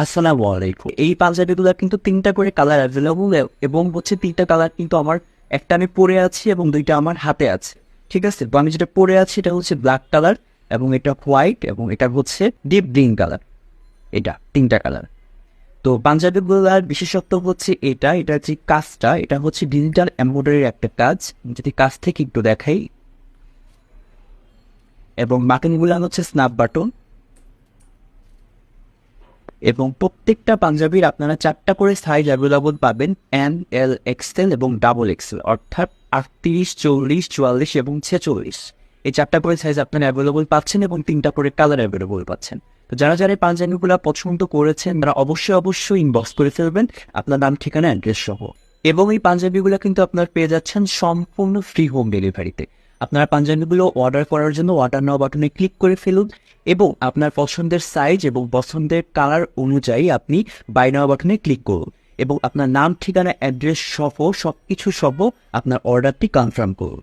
আসসালামু আলাইকুম। এই পাঞ্জাবিগুলোর কিন্তু ৩টা করে কালার অ্যাভেলেবল এবং হচ্ছে ৩টা কালার কিন্তু আমার একটা আমি পরে আছি এবং ২টা আমার হাতে আছে। ঠিক আছে? তো আমি যেটা পরে আছি এটা হচ্ছে ব্ল্যাক কালার এবং এটা হোয়াইট এবং এটা হচ্ছে ডিপ গ্রিন কালার। এটা ৩টা কালার। তো পাঞ্জাবিগুলার বিশেষত্ব হচ্ছে এটার যে কাজটা এটা হচ্ছে ডিজিটাল এমব্রয়ডারির একটা কাজ। যদি কাজ থেকে একটু দেখাই এবং বাটনগুলো হচ্ছে স্ন্যাপ বাটন এবং প্রত্যেকটা পাঞ্জাবির আপনারা 4টা করে সাইজ অ্যাভেলেবল পাবেন, এম, এল, এক্সেল এবং ডাবল এক্সেল, অর্থাৎ 38, 40, 44 এবং 46। এই 4টা করে সাইজ আপনারা অ্যাভেলেবল পাচ্ছেন এবং 3টা করে কালার অ্যাভেলেবল পাচ্ছেন। তো যারা যারা এই পাঞ্জাবিগুলো পছন্দ করেছেন তারা অবশ্যই ইনবক্স করে ফেলবেন আপনার নাম, ঠিকানা, অ্যাড্রেস সহ। এবং এই পাঞ্জাবিগুলো কিন্তু আপনার পেয়ে যাচ্ছেন সম্পূর্ণ ফ্রি হোম ডেলিভারিতে। আপনারা পাঞ্জাবিগুলো অর্ডার করার জন্য অর্ডার নাও বাটনে ক্লিক করে ফেলুন এবং আপনার পছন্দের সাইজ এবং পছন্দের কালার অনুযায়ী আপনি বাই নাও বাটনে ক্লিক করুন এবং আপনার নাম, ঠিকানা, অ্যাড্রেস সহ সবকিছু সহ আপনার অর্ডারটি কনফার্ম করুন।